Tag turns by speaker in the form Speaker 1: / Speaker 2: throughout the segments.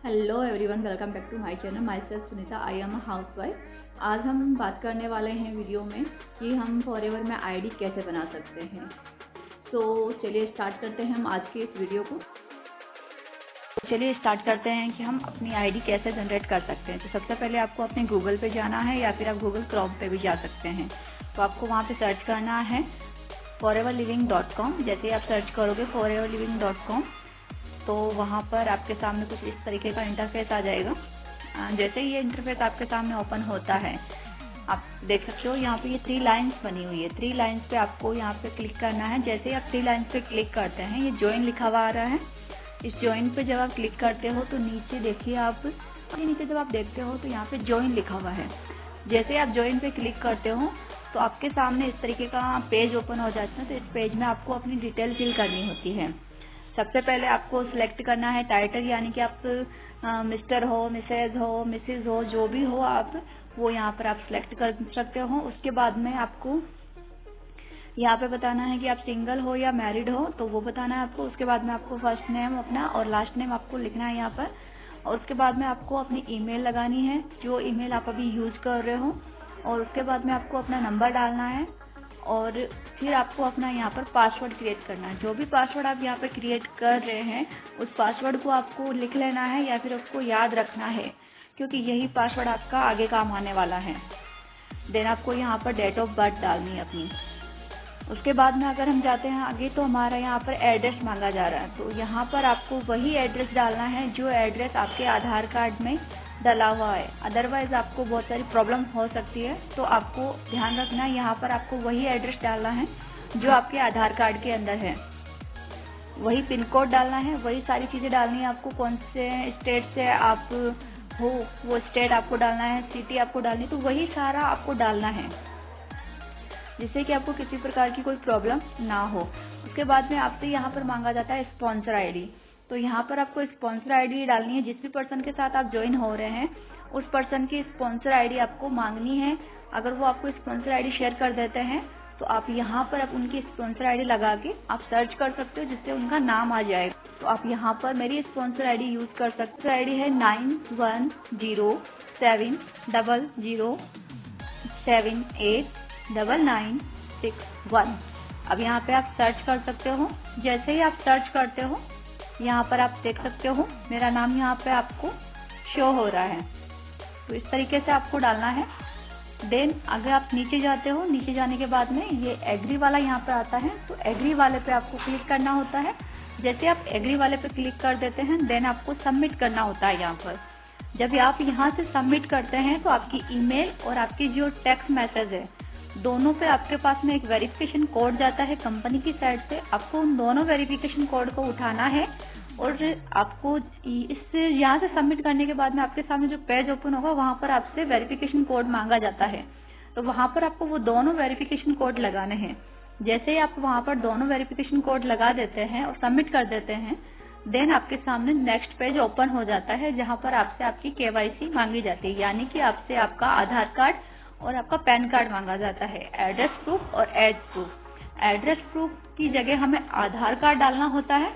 Speaker 1: Hello everyone, welcome back to my channel. My self Sunita, I am a housewife. आज हम बात करने वाले हैं वीडियो में कि हम फॉरएवर में आईडी कैसे बना सकते हैं। चलिए स्टार्ट करते हैं हम आज के इस वीडियो को।
Speaker 2: चलिए स्टार्ट करते हैं कि हम अपनी आईडी कैसे जनरेट कर सकते हैं। तो सबसे पहले आपको अपने गूगल पे जाना है या फिर आप गूगल क्रोम पे भी जा सकते हैं। तो आपको वहाँ पे सर्च करना है foreverliving.com। जैसे ही आप सर्च करोगे foreverliving.com तो वहाँ पर आपके सामने कुछ इस तरीके का इंटरफेस आ जाएगा। जैसे ही ये इंटरफेस आपके सामने ओपन होता है, आप देख सकते हो यहाँ पे ये 3 लाइन्स बनी हुई है। 3 लाइन्स पे आपको यहाँ पे क्लिक करना है। जैसे ही आप 3 लाइन्स पे क्लिक करते हैं, ये ज्वाइन लिखा हुआ आ रहा है। इस ज्वाइन पे जब आप क्लिक करते हो तो नीचे देखिए, आप नीचे जब आप देखते हो तो यहाँ पे ज्वाइन लिखा हुआ है। जैसे आप ज्वाइन पे क्लिक करते हो तो आपके सामने इस तरीके का पेज ओपन हो जाता है। तो इस पेज में आपको अपनी डिटेल फिल करनी होती है। सबसे पहले आपको सिलेक्ट करना है टाइटल, यानी कि आप मिस्टर हो, मिसेज हो, मिसिज हो, जो भी हो आप वो यहाँ पर आप सिलेक्ट कर सकते हो। उसके बाद में आपको यहाँ पे बताना है कि आप सिंगल हो या मैरिड हो, तो वो बताना है आपको। उसके बाद में आपको फर्स्ट नेम अपना और लास्ट नेम आपको लिखना है यहाँ पर। और उसके बाद में आपको अपनी ईमेल लगानी है, जो ईमेल आप अभी यूज कर रहे हो। और उसके बाद में आपको अपना नंबर डालना है और फिर आपको अपना यहाँ पर पासवर्ड क्रिएट करना है। जो भी पासवर्ड आप यहाँ पर क्रिएट कर रहे हैं उस पासवर्ड को आपको लिख लेना है या फिर उसको याद रखना है, क्योंकि यही पासवर्ड आपका आगे काम आने वाला है। देन आपको यहाँ पर डेट ऑफ बर्थ डालनी है अपनी। उसके बाद में अगर हम जाते हैं आगे तो हमारा यहाँ पर एड्रेस मांगा जा रहा है। तो यहाँ पर आपको वही एड्रेस डालना है जो एड्रेस आपके आधार कार्ड में डला हुआ है। अदरवाइज़ आपको बहुत सारी प्रॉब्लम हो सकती है, तो आपको ध्यान रखना है यहाँ पर आपको वही एड्रेस डालना है जो आपके आधार कार्ड के अंदर है। वही पिन कोड डालना है, वही सारी चीज़ें डालनी है आपको। कौन से स्टेट से आप हो वो स्टेट आपको डालना है, सिटी आपको डालनी है, तो वही सारा आपको डालना है जिससे कि आपको किसी प्रकार की कोई प्रॉब्लम ना हो। उसके बाद में आपसे यहाँ पर मांगा जाता है स्पॉन्सर आईडी। तो यहाँ पर आपको स्पॉन्सर आईडी डालनी है। जिस भी पर्सन के साथ आप ज्वाइन हो रहे हैं उस पर्सन की स्पॉन्सर आईडी आपको मांगनी है। अगर वो आपको स्पॉन्सर आईडी शेयर कर देते हैं तो आप यहाँ पर आप उनकी स्पॉन्सर आईडी लगा के आप सर्च कर सकते हो, जिससे उनका नाम आ जाएगा। तो आप यहाँ पर मेरी स्पॉन्सर आईडी यूज कर सकते हो। आईडी है 910700789961। अब यहाँ पे आप सर्च कर सकते हो। जैसे ही आप सर्च करते हो यहाँ पर आप देख सकते हो मेरा नाम यहाँ पे आपको शो हो रहा है। तो इस तरीके से आपको डालना है। देन अगर आप नीचे जाते हो, नीचे जाने के बाद में ये एग्री वाला यहाँ पे आता है, तो एग्री वाले पे आपको क्लिक करना होता है। जैसे आप एग्री वाले पे क्लिक कर देते हैं देन आपको सबमिट करना होता है यहाँ पर। जब आप यहाँ से सबमिट करते हैं तो आपकी ईमेल और आपकी जो टेक्स्ट मैसेज है दोनों पे आपके पास में एक वेरिफिकेशन कोड जाता है कंपनी की साइड से। आपको उन दोनों वेरिफिकेशन कोड को उठाना है और आपको इस यहाँ से सबमिट करने के बाद में आपके सामने जो पेज ओपन होगा वहाँ पर आपसे वेरिफिकेशन कोड मांगा जाता है। तो वहाँ पर आपको वो दोनों वेरिफिकेशन कोड लगाने हैं। जैसे ही आप वहाँ पर दोनों वेरिफिकेशन कोड लगा देते हैं और सबमिट कर देते हैं देन आपके सामने नेक्स्ट पेज ओपन हो जाता है, जहाँ पर आपसे आपकी KYC मांगी जाती है, यानी कि आपसे आपका आधार कार्ड और आपका पैन कार्ड मांगा जाता है। एड्रेस प्रूफ और एज प्रूफ। एड्रेस प्रूफ की जगह हमें आधार कार्ड डालना होता है,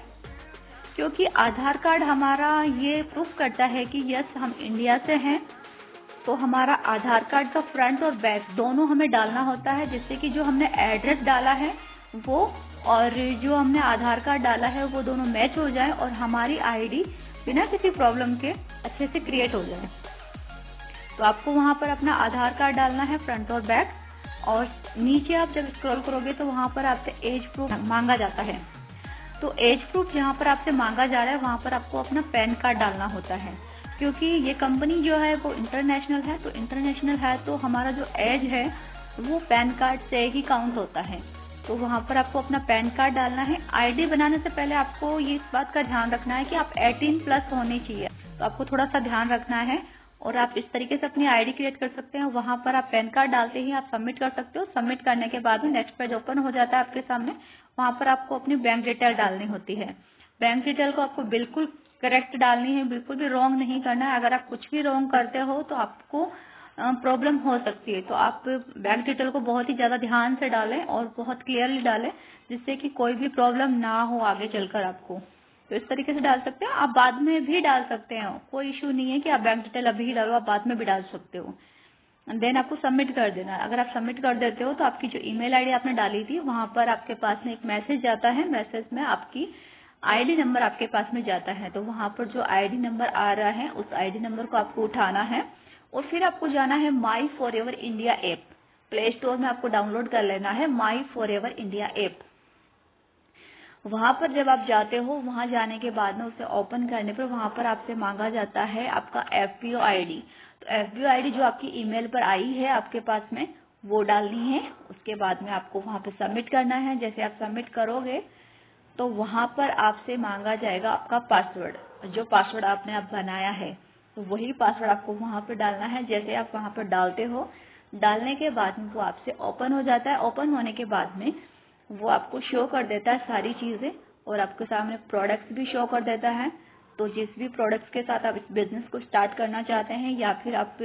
Speaker 2: क्योंकि आधार कार्ड हमारा ये प्रूफ करता है कि यस हम इंडिया से हैं। तो हमारा आधार कार्ड का फ्रंट और बैक दोनों हमें डालना होता है, जिससे कि जो हमने एड्रेस डाला है वो और जो हमने आधार कार्ड डाला है वो दोनों मैच हो जाए और हमारी आईडी बिना किसी प्रॉब्लम के अच्छे से क्रिएट हो जाए। तो आपको वहाँ पर अपना आधार कार्ड डालना है फ्रंट और बैक। और नीचे आप जब स्क्रॉल करोगे तो वहाँ पर आपसे एज प्रूफ मांगा जाता है। तो एज प्रूफ जहाँ पर आपसे मांगा जा रहा है वहाँ पर आपको अपना पैन कार्ड डालना होता है, क्योंकि ये कंपनी जो है वो इंटरनेशनल है। तो इंटरनेशनल है तो हमारा जो एज है वो पैन कार्ड से ही काउंट होता है। तो वहाँ पर आपको अपना पैन कार्ड डालना है। आईडी बनाने से पहले आपको ये इस बात का ध्यान रखना है कि आप 18+ होनी चाहिए। तो आपको थोड़ा सा ध्यान रखना है और आप इस तरीके से अपनी आईडी क्रिएट कर सकते हैं। वहाँ पर आप पैन कार्ड डालते ही आप सबमिट कर सकते हो। सबमिट करने के बाद में नेक्स्ट पेज ओपन हो जाता है आपके सामने। वहाँ पर आपको अपनी बैंक डिटेल डालनी होती है। बैंक डिटेल को आपको बिल्कुल करेक्ट डालनी है, बिल्कुल भी रॉन्ग नहीं करना है। अगर आप कुछ भी रॉन्ग करते हो तो आपको प्रॉब्लम हो सकती है। तो आप बैंक डिटेल को बहुत ही ज़्यादा ध्यान से डालें और बहुत क्लियरली डालें, जिससे कि कोई भी प्रॉब्लम ना हो आगे चलकर आपको। तो इस तरीके से डाल सकते हैं। आप बाद में भी डाल सकते हो, कोई इशू नहीं है कि आप बैंक डिटेल अभी ही डालो, आप बाद में भी डाल सकते हो। देन आपको सबमिट कर देना है। अगर आप सबमिट कर देते हो तो आपकी जो ईमेल आईडी आपने डाली थी वहां पर आपके पास में एक मैसेज जाता है, मैसेज में आपकी आईडी नंबर आपके पास में जाता है। तो वहां पर जो आईडी नंबर आ रहा है उस आईडी नंबर को आपको उठाना है और फिर आपको जाना है माई forever India app. Play store में आपको डाउनलोड कर लेना है माई फॉरएवर इंडिया ऐप। वहां पर जब आप जाते हो, वहां जाने के बाद में उसे ओपन करने पर वहां पर आपसे मांगा जाता है आपका एफपीओ आईडी। तो एफपीओ आईडी जो आपकी ईमेल पर आई है आपके पास में वो डालनी है। उसके बाद में आपको वहां पे सबमिट करना है। जैसे आप सबमिट करोगे तो वहां पर आपसे मांगा जाएगा आपका पासवर्ड, जो पासवर्ड आपने अब बनाया है तो वही पासवर्ड आपको वहां पर डालना है। जैसे आप वहां पर डालते हो, डालने के बाद में वो आपसे ओपन हो जाता है। ओपन होने के बाद में वो आपको शो कर देता है सारी चीजें और आपके सामने प्रोडक्ट्स भी शो कर देता है। तो जिस भी प्रोडक्ट्स के साथ आप इस बिजनेस को स्टार्ट करना चाहते हैं या फिर आप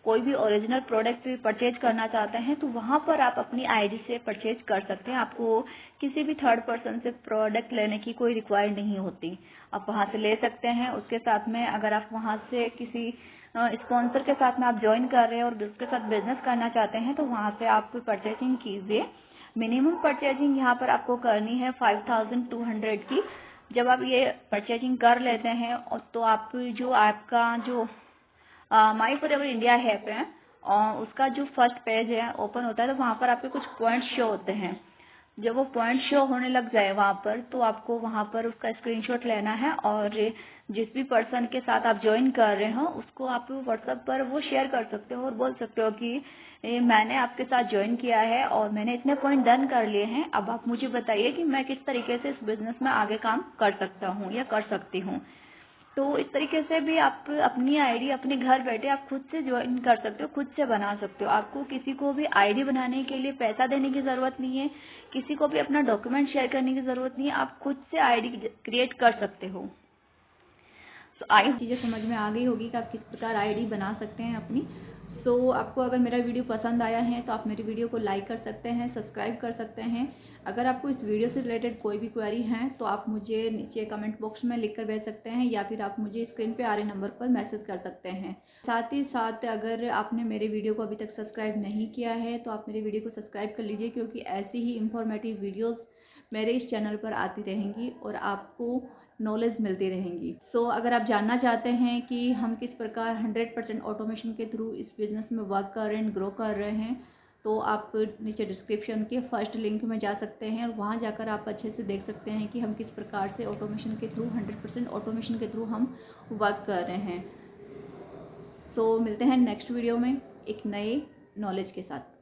Speaker 2: कोई भी ओरिजिनल प्रोडक्ट परचेज करना चाहते हैं तो वहां पर आप अपनी आईडी से परचेज कर सकते हैं। आपको किसी भी थर्ड पर्सन से प्रोडक्ट लेने की कोई रिक्वायर्ड नहीं होती, आप वहां से ले सकते हैं। उसके साथ में अगर आप वहां से किसी स्पॉन्सर के साथ में आप ज्वाइन कर रहे हैं और उसके साथ बिजनेस करना चाहते हैं तो वहां से आप परचेजिंग कीजिए। मिनिमम परचेजिंग यहाँ पर आपको करनी है 5200 की। जब आप ये परचेजिंग कर लेते हैं तो आप जो आपका जो माई फॉरएवर इंडिया ऐप है उसका जो फर्स्ट पेज है ओपन होता है तो वहां पर आपके कुछ पॉइंट शो होते हैं। जब वो पॉइंट शो होने लग जाए वहां पर तो आपको वहां पर उसका स्क्रीनशॉट लेना है और जिस भी पर्सन के साथ आप ज्वाइन कर रहे हो उसको आप व्हाट्सएप पर वो शेयर कर सकते हो और बोल सकते हो कि मैंने आपके साथ ज्वाइन किया है और मैंने इतने पॉइंट डन कर लिए हैं। अब आप मुझे बताइए कि मैं किस तरीके से इस बिजनेस में आगे काम कर सकता हूँ या कर सकती हूँ। तो इस तरीके से भी आप अपनी आईडी अपने घर बैठे आप खुद से ज्वाइन कर सकते हो, खुद से बना सकते हो। आपको किसी को भी आईडी बनाने के लिए पैसा देने की जरूरत नहीं है, किसी को भी अपना डॉक्यूमेंट शेयर करने की जरूरत नहीं है। आप खुद से आईडी क्रिएट कर सकते हो।
Speaker 1: तो चीज़ें समझ में आ गई होगी कि आप किस प्रकार आईडी बना सकते हैं अपनी। आपको अगर मेरा वीडियो पसंद आया है तो आप मेरी वीडियो को लाइक कर सकते हैं, सब्सक्राइब कर सकते हैं। अगर आपको इस वीडियो से रिलेटेड कोई भी क्वेरी है तो आप मुझे नीचे कमेंट बॉक्स में लिख कर भेज सकते हैं या फिर आप मुझे स्क्रीन पे आ रहे नंबर पर मैसेज कर सकते हैं। साथ ही साथ अगर आपने मेरे वीडियो को अभी तक सब्सक्राइब नहीं किया है तो आप मेरे वीडियो को सब्सक्राइब कर लीजिए, क्योंकि ऐसी ही इंफॉर्मेटिव वीडियोज़ मेरे इस चैनल पर आती रहेंगी और आपको नॉलेज मिलती रहेंगी। अगर आप जानना चाहते हैं कि हम किस प्रकार 100% ऑटोमेशन के थ्रू इस बिज़नेस में वर्क कर रहे हैं, ग्रो कर रहे हैं, तो आप नीचे डिस्क्रिप्शन के फर्स्ट लिंक में जा सकते हैं और वहाँ जाकर आप अच्छे से देख सकते हैं कि हम किस प्रकार से ऑटोमेशन के थ्रू 100% ऑटोमेशन के थ्रू हम वर्क कर रहे हैं। मिलते हैं नेक्स्ट वीडियो में एक नए नॉलेज के साथ।